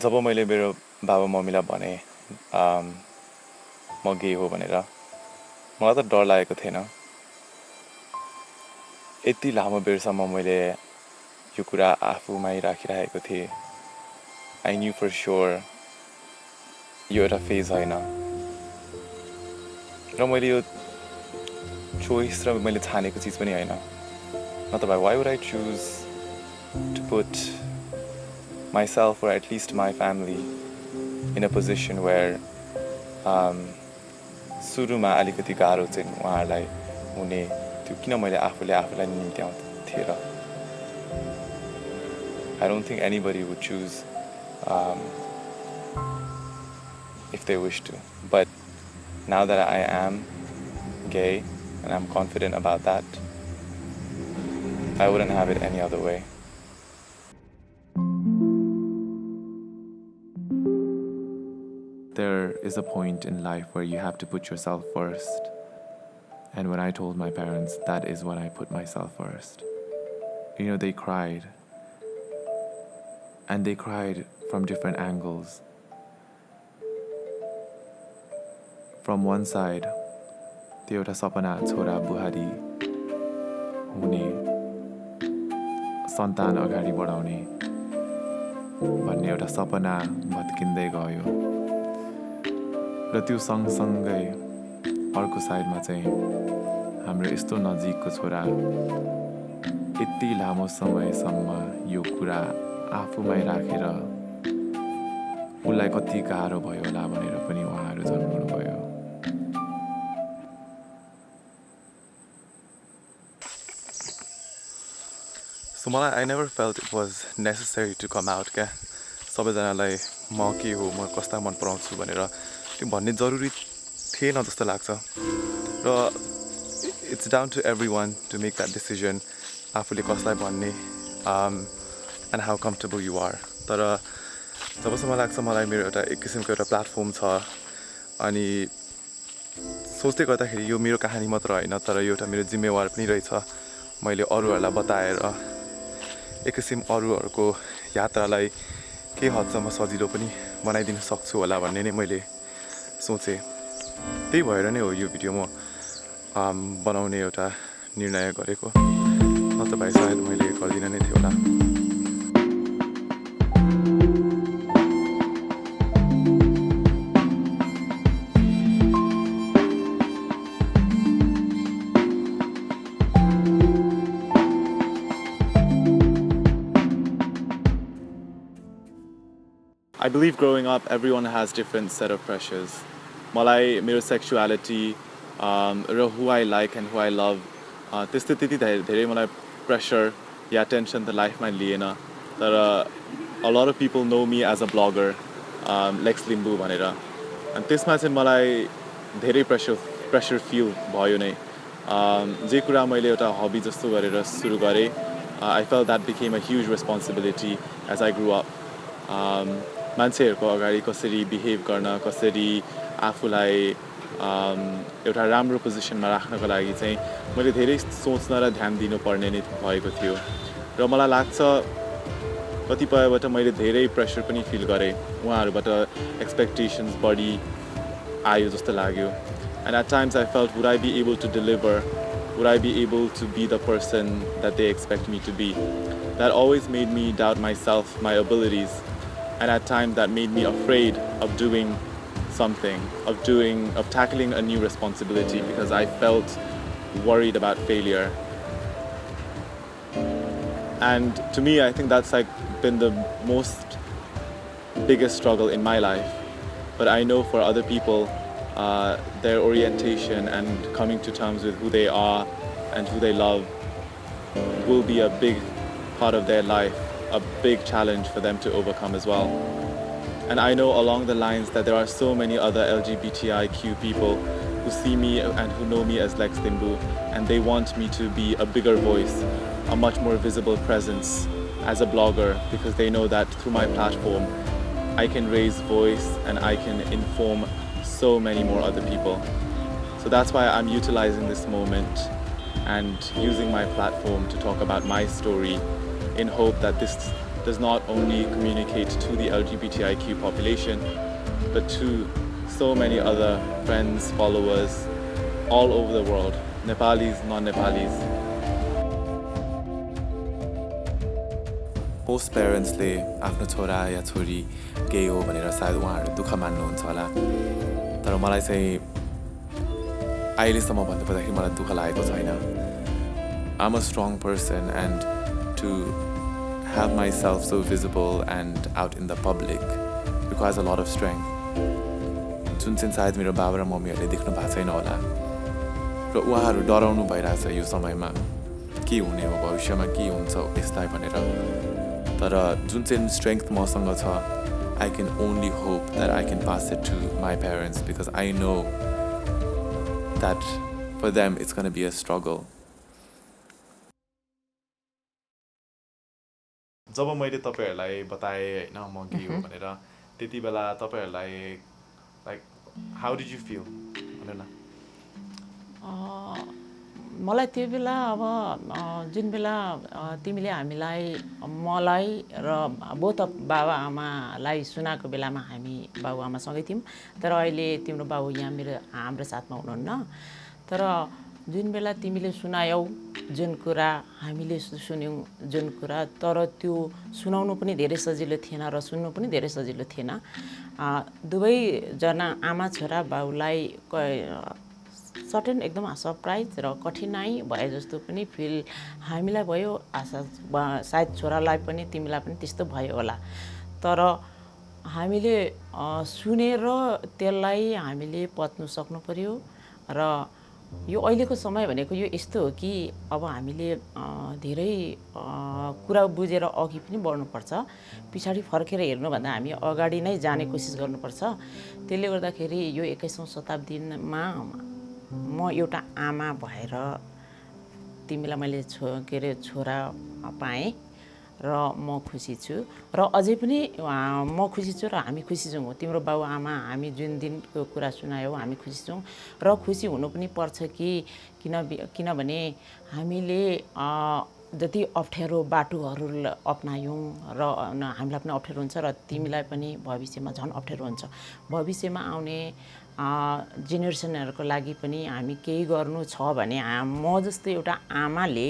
जब मैले मेरो बाबा मम्मीलाई भने म गे हो भनेर मलाई त डर लागेको थिएन। यति लामो बेरसम्म मैले यो कुरा आफूमै राखिरहेको थिएँ। आई न्यू फर स्योर यो एउटा फेज होइन र मैले यो चोइस र मैले छानेको चिज पनि होइन। नत्र why would I choose to put myself or at least my family in a position where सुरुमा अलिकति गाह्रो चाहिँ उहाँहरूलाई हुने त्यो किन मैले आफूलाई निम्त्याउँथे र I don't think anybody would choose if they wish to, but now that I am gay and I'm confident about that, I wouldn't have it any other way. There is a point in life where you have to put yourself first. And when I told my parents, that is when I put myself first. You know, they cried. And they cried from different angles. From one side, त्यो एउटा सपना छोरा बुहारी हुने, सन्तान अगाडि बढाउने भन्ने एउटा सपना भत्किँदै गयो। र त्यो सँगसँगै अर्को साइडमा चाहिँ हाम्रो यस्तो नजिकको छोरा यति लामो समयसम्म यो कुरा आफूमै राखेर उसलाई कति गाह्रो भयो होला भनेर पनि उहाँहरू जन्मनु भयो। So मलाई I never felt it was necessary to come out क्या। सबैजनालाई म के हो, म कस्ता मन पराउँछु भनेर त्यो भन्ने जरुरी थिएन जस्तो लाग्छ। र it's down to everyone to make that decision आफूले कसलाई भन्ने and how comfortable you are। तर जबसम्म लाग्छ मलाई मेरो एउटा एक किसिमको एउटा प्लेटफर्म छ अनि सोच्दै गर्दाखेरि यो मेरो कहानी मात्र होइन तर यो एउटा मेरो जिम्मेवार पनि रहेछ। मैले अरूहरूलाई बताएर एक किसिम अरूहरूको यात्रालाई के हदसम्म सजिलो पनि बनाइदिन सक्छु होला भन्ने नै मैले सोचेँ। त्यही भएर नै हो यो भिडियो म बनाउने एउटा निर्णय गरेको। नत्र भए सायद मैले गर्दिनँ नै थियो होला। I believe growing up, everyone has different set of pressures. मलाई मेरो sexuality, who I like and who I love, त्यस्तो त्यति धेरै मलाई pressure या tension त लाइफमा लिएन। तर a lot of people know me as a blogger, Lex Limbu भनेर। अनि त्यसमा चाहिँ मलाई धेरै pressure feel भयो नै। जे कुरा मैले एउटा hobby जस्तो गरेर सुरु गरेँ, I felt that became a huge responsibility as I grew up. मान्छेहरूको अगाडि कसरी बिहेभ गर्न, कसरी आफूलाई एउटा राम्रो पोजिसनमा राख्नको लागि चाहिँ मैले धेरै सोच्न र ध्यान दिनुपर्ने नै भएको थियो। र मलाई लाग्छ कतिपयबाट मैले धेरै प्रेसर पनि फिल गरेँ। उहाँहरूबाट एक्सपेक्टेशन्स बढी आयो जस्तो लाग्यो। And at times I felt, would I be able to deliver? Would I be able to be the person that they expect me to be? That always made me doubt myself, my abilities. And at times that made me afraid of doing something, of tackling a new responsibility because I felt worried about failure. And to me, I think that's like been the biggest struggle in my life. But I know for other people, their orientation and coming to terms with who they are and who they love will be a big part of their life, a big challenge for them to overcome as well. And I know along the lines that there are so many other LGBTIQ people who see me and who know me as Lex Limbu, and they want me to be a bigger voice, a much more visible presence as a blogger, because they know that through my platform I can raise voice and I can inform so many more other people. So that's why I'm utilizing this moment and using my platform to talk about my story in hope that this does not only communicate to the LGBTIQ population, but to so many other friends, followers all over the world, Nepalis, non-Nepalis. Most parents-ले आफ्नो छोरा या छोरी gay हो भनेर सायद उहाँहरू दुःख मान्नुहुन्छ होला, तर मलाई चाहिँ अहिलेसम्म भन्नुपर्दाखेरि मलाई दुःख लागेको छैन. I'm a strong person, and to have myself so visible and out in the public requires a lot of strength. जुन चाहिँ सायद मेरो बाबा र मम्मीहरूले देख्नु भएको छैन होला, र उहाँहरू डराउनु भइरहेछ यो समयमा के हुने हो, भविष्यमा के हुन्छ यसलाई भनेर. तर जुन चाहिँ स्ट्रेङ्थ मसँग छ, I can only hope that I can pass it to my parents, because I know that for them it's going to be a struggle. जब मैले तपाईहरुलाई बताए हैन म के हो भनेर, त्यति बेला तपाईहरुलाई like how did you feel भन्नु न? मलाई त्यो बेला अब जुन बेला तिमीले हामीलाई मलाई र बोथ अफ बाबा आमालाई सुनाएको बेलामा हामी बाबु आमासँगै थियौँ, तर अहिले तिम्रो बाबु यहाँ हाम्रो साथमा हुनुहुन्न. तर जुन बेला तिमीले सुनायौ जुन कुरा, हामीले सुन्यौँ जुन कुरा, तर त्यो सुनाउनु पनि धेरै सजिलो थिएन र सुन्नु पनि धेरै सजिलो थिएन. दुवैजना आमा छोरा बाउलाई सर्टेन एकदम सरप्राइज र कठिनाइ भए जस्तो पनि फिल हामीलाई भयो. आशा सायद छोरालाई पनि तिमीलाई पनि त्यस्तो भयो होला. तर हामीले सुनेर त्यसलाई हामीले पत्नु सक्नु पर्यो. र यो अहिलेको समय भनेको यो यस्तो हो कि अब हामीले धेरै कुरा बुझेर अघि पनि बढ्नुपर्छ. पछाडि फर्केर हेर्नुभन्दा हामी अगाडि नै जाने कोसिस गर्नुपर्छ. त्यसले गर्दाखेरि यो 21औं शताब्दीमा म एउटा आमा भएर तिमीलाई मैले छोरा पाएँ र म खुसी छु. र अझै पनि म खुसी छु र हामी खुसी छौँ. तिम्रो बाउ आमा हामी जुन दिनको कुरा सुनायौ हामी खुसी छौँ र खुसी हुनु पनि पर्छ कि किनभने हामीले जति अप्ठ्यारो बाटोहरू अपनायौँ र हामीलाई पनि अप्ठ्यारो हुन्छ र तिमीलाई पनि भविष्यमा झन् अप्ठ्यारो हुन्छ. भविष्यमा आउने जेनेरेसनहरूको लागि पनि हामी केही गर्नु छ भने म जस्तो एउटा आमाले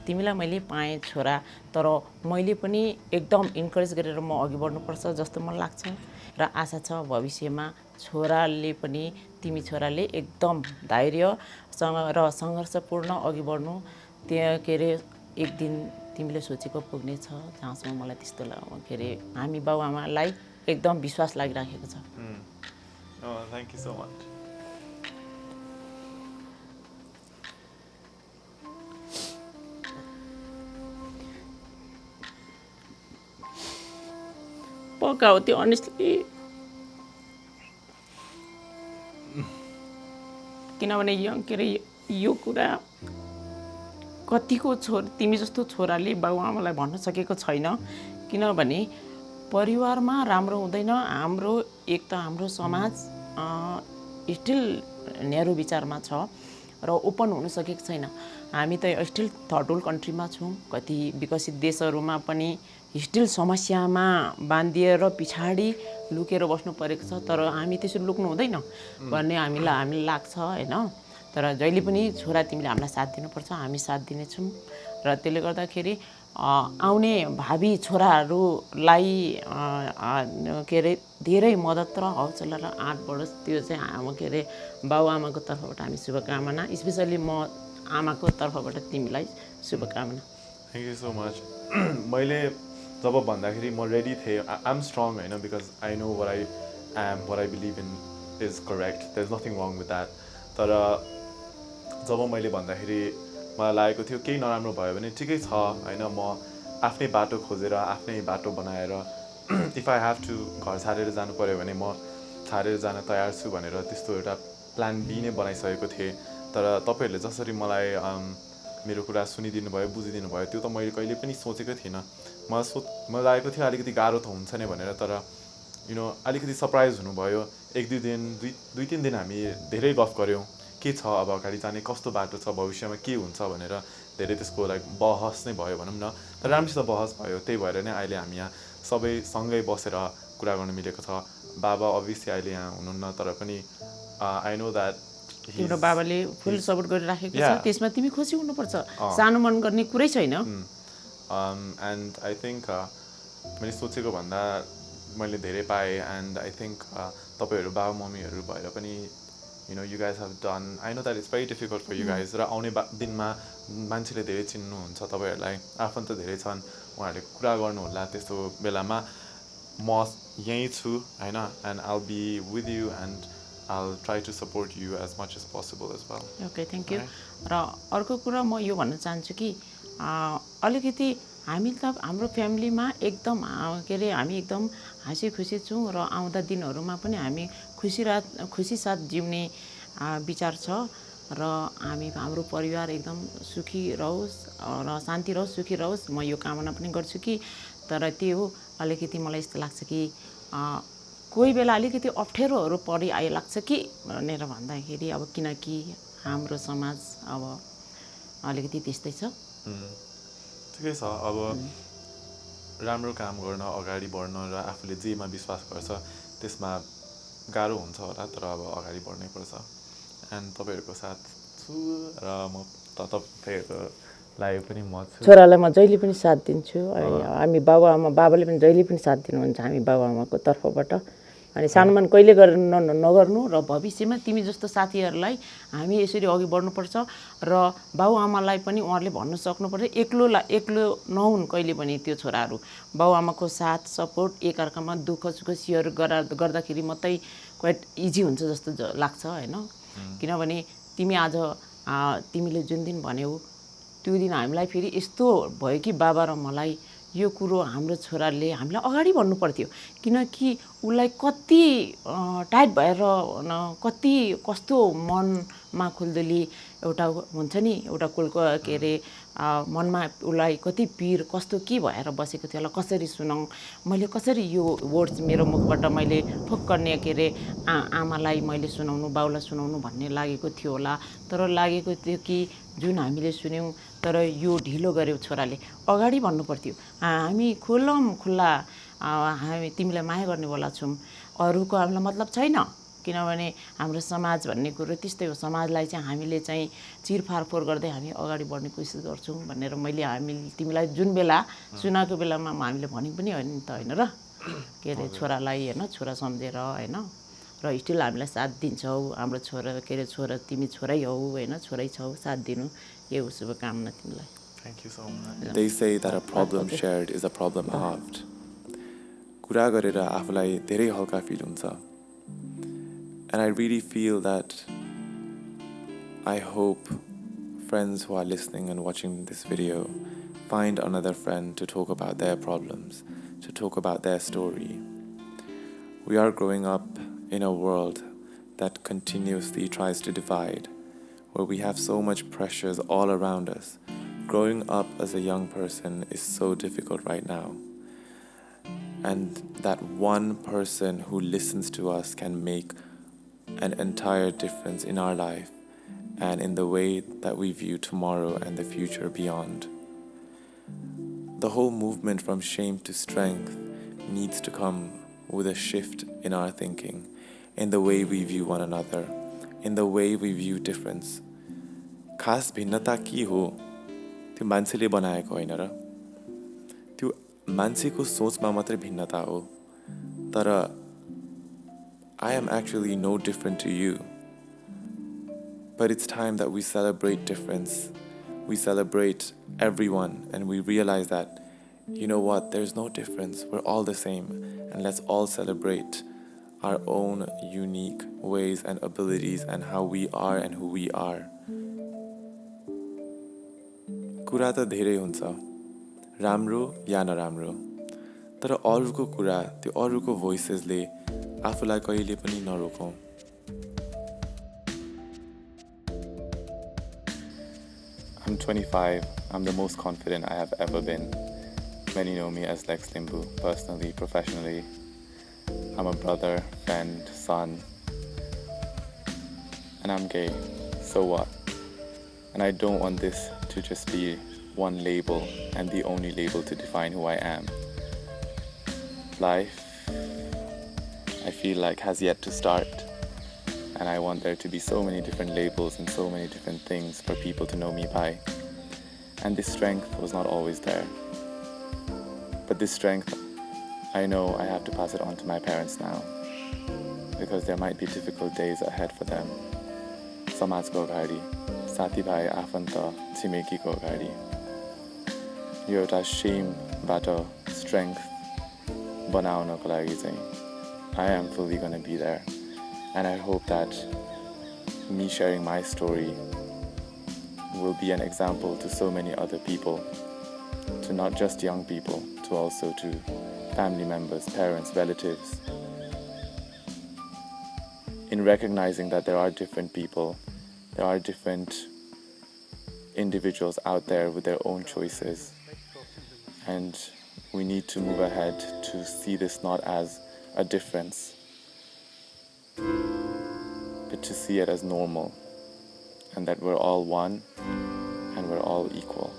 तिमीलाई मैले पाएँ छोरा, तर मैले पनि एकदम इन्करेज गरेर म अघि बढ्नुपर्छ जस्तो मलाई लाग्छ. र आशा छ भविष्यमा छोराले पनि तिमी छोराले एकदम धैर्यसँग र सङ्घर्षपूर्ण अघि बढ्नु. त्यहाँ के अरे एक दिन तिमीले सोचेको पुग्नेछ जहाँसम्म मलाई त्यस्तो के अरे हामी बाउ आमालाई एकदम विश्वास लागिराखेको छ. Oh, thank you so much. पक्का हो त्यो अनेस्टली, किनभने के अरे यो कुरा कतिको तिमी जस्तो छोराले बाबुआमालाई भन्न सकेको छैन. किनभने परिवारमा राम्रो हुँदैन. हाम्रो एक त हाम्रो समाज स्टिल न्यारो विचारमा छ र ओपन हुन सकेको छैन. हामी त स्टिल थर्ड वर्ल्ड कन्ट्रीमा छौँ. कति विकसित देशहरूमा पनि स्टिल समस्यामा बाँधिएर पछाडि लुकेर बस्नु परेको छ. तर हामी त्यसरी लुक्नु हुँदैन भन्ने हामीलाई लाग्छ हैन. तर जहिले पनि छोरा तिमीले हामीलाई साथ दिनुपर्छ, हामी साथ दिनेछौँ. र त्यसले गर्दाखेरि आउने भावी छोराहरूलाई के अरे धेरै मद्दत र हौसला र आँट बढोस्. त्यो चाहिँ के अरे बाबुआमाको तर्फबाट हामी शुभकामना, स्पेसली म आमाको तर्फबाट तिमीलाई शुभकामना. Thank you so much. मैले जब भन्दाखेरि म रेडी थिएँ. आइ एम स्ट्रङ हैन, because I know what I am, what I believe in is correct. There is nothing wrong with that. तर जब मैले भन्दाखेरि मलाई लागेको थियो केही नराम्रो भयो भने ठिकै छ हैन, म आफ्नै बाटो खोजेर आफ्नै बाटो बनाएर इफ आई हेभ टु घर छाडेर जानु पर्यो भने म छाडेर जान तयार छु भनेर त्यस्तो एउटा प्लान बी नै बनाइसकेको थिएँ. तर तपाईहरूले जसरी मलाई मेरो कुरा सुनिदिनु भयो, बुझिदिनु भयो, त्यो त मैले कहिले पनि सोचेको थिइनँ. मलाई लागेको थियो अलिकति गाह्रो त हुन्छ नै भनेर. तर अलिकति सरप्राइज हुनुभयो. 1-2 दिन 2-3 दिन हामी धेरै गफ गऱ्यौँ. के छ अब अगाडि जाने कस्तो बाटो छ भविष्यमा के हुन्छ भनेर धेरै त्यसको लाइक बहस नै भयो भनौँ न तर राम्रोसित बहस भयो त्यही भएर नै अहिले हामी यहाँ सबै सँगै बसेर कुरा गर्न मिलेको छ बाबा अभियसली अहिले यहाँ हुनुहुन्न तर पनि आई नो द्याट तिम्रो बाबाले फुल सपोर्ट गरिराखेको छ त्यसमा तिमी खुसी हुनुपर्छ सानो मन गर्ने कुरै छैन एन्ड आई थिङ्क मैले सोचेको भन्दा मैले धेरै पाएँ एन्ड आई थिङ्क तपाईँहरू बाबा मम्मीहरू भएर पनि you know you guys have done I know that it's very difficult for you guys र आउने दिनमा मान्छेले धेरै चिन्नुहुन्छ तपाईँहरूलाई आफन्त धेरै छन् उहाँहरूले कुरा गर्नुहोला त्यस्तो बेलामा म यहीँ छु हैन and I'll be with you and I'll try to support you as much as possible as well. Okay, thank you. र अर्को कुरा म यो भन्न चाहन्छु कि अलिकति हामी त हाम्रो फ्यामिलीमा एकदम के अरे हामी एकदम हाँसी खुसी छौँ र आउँदा दिनहरूमा पनि हामी खुसी साथ जिउने विचार छ र हाम्रो परिवार एकदम सुखी रहोस् र शान्ति रहोस् सुखी रहोस् म यो कामना पनि गर्छु कि तर त्यो हो अलिकति मलाई यस्तो लाग्छ कि कोही बेला अलिकति अप्ठ्यारोहरू परि लाग्छ कि भनेर भन्दाखेरि अब किनकि हाम्रो समाज अब अलिकति त्यस्तै छ ठिकै छ अब राम्रो काम गर्न अगाडि बढ्न र आफूले जेमा विश्वास गर्छ त्यसमा गाह्रो हुन्छ होला तर अब अगाडि बढ्नै पर्छ एन्ड तपाईँहरूको साथ छु र म तपाईँहरूलाई पनि म छु छोरालाई म जहिले पनि साथ दिन्छु हामी बाबाले पनि जहिले पनि साथ दिनुहुन्छ हामी बाबाआमाको तर्फबाट अनि सानोमा कहिले नगर्नु र भविष्यमा तिमी जस्तो साथीहरूलाई हामी यसरी अघि बढ्नुपर्छ र बाबुआमालाई पनि उहाँहरूले भन्न सक्नुपर्छ एक्लो नहुन् कहिले पनि त्यो छोराहरू बाबुआमाको साथ सपोर्ट एकअर्कामा दुःख सुख सेयर गर्दाखेरि मात्रै क्वाइट इजी हुन्छ जस्तो लाग्छ होइन किनभने तिमी आज तिमीले जुन दिन भन्यौ त्यो दिन हामीलाई फेरि यस्तो भयो कि बाबा र मलाई यो कुरो हाम्रो छोराले हामीलाई अगाडि बढ्नु पर्थ्यो किनकि उसलाई कति टाइट भएर कति कस्तो मनमा खुल्दुली एउटा हुन्छ नि एउटा कुलको के अरे मनमा उसलाई कति पीर कस्तो के भएर बसेको थियो होला कसरी सुनाउँ मैले कसरी यो वर्ड्स मेरो मुखबाट मैले फक्कर्ने के अरे आमालाई मैले सुनाउनु बाउलाई सुनाउनु भन्ने लागेको थियो होला तर लागेको थियो कि जुन हामीले सुन्यौँ तर यो ढिलो गर्यो छोराले अगाडि भन्नु पर्थ्यो हामी खुल्ला हामी तिमीलाई माया गर्नेवाला छौँ अरूको हामीलाई मतलब छैन किनभने हाम्रो समाज भन्ने कुरो त्यस्तै हो समाजलाई चाहिँ हामीले चाहिँ चिरफारफोर गर्दै हामी अगाडि बढ्ने कोसिस गर्छौँ भनेर हामीले तिमीलाई जुन बेला सुनाएको बेलामा हामीले भनेको पनि होइन त होइन र के अरे छोरालाई होइन छोरा सम्झेर होइन र स्टिल हामीलाई साथ दिन्छौ हाम्रो छोरा के अरे छोरा तिमी छोरै हौ होइन छोरै छौ साथ दिनु यो शुभकामना तिमीलाई Thank you so much. They say that a problem shared is a problem halved. कुरा गरेर आफूलाई धेरै हल्का फिल हुन्छ and I really feel that I hope friends who are listening and watching this video find another friend to talk about their problems, to talk about their story. We are growing up in a world that continuously tries to divide, where we have so much pressures all around us. Growing up as a young person is so difficult right now. And that one person who listens to us can make an entire difference in our life and in the way that we view tomorrow and the future beyond. The whole movement from shame to strength needs to come with a shift in our thinking, in the way we view one another, in the way we view difference. खास भिन्नता के हो त्यो मान्छेले बनाएको होइन र त्यो मान्छेको सोचमा मात्रै भिन्नता हो तर I am actually no different to you. But it's time that we celebrate difference. We celebrate everyone and we realize that, you know what, there's no difference. We're all the same. And let's all celebrate our own unique ways and abilities and how we are and who we are. कुरा त धेरै हुन्छ राम्रो या नराम्रो तर अरूको कुरा त्यो अरूको भोइसेसले आफूलाई कहिले पनि नरोकौं I'm 25. I'm the most confident I have ever been. Many know me as Lex Limbu, personally, professionally. I'm a brother, friend, son, and I'm gay. so what? And I don't want this to just be one label and the only label to define who I am. Life, I feel like, has yet to start. And I want there to be so many different labels and so many different things for people to know me by. And this strength was not always there. But this strength, I know I have to pass it on to my parents now. Because there might be difficult days ahead for them. समाजको अगाडि, साथीभाइ आफन्त छिमेकीको अगाडि यो एउटा शेमबाट strength बनाउनको लागि चाहिँ I am fully going to be there. And I hope that me sharing my story will be an example to so many other people, to not just young people, to also to family members, parents, relatives, in recognizing that there are different people, there are different individuals out there with their own choices, and we need to move ahead to see this not as a difference, but to see it as normal, and that we're all one and we're all equal.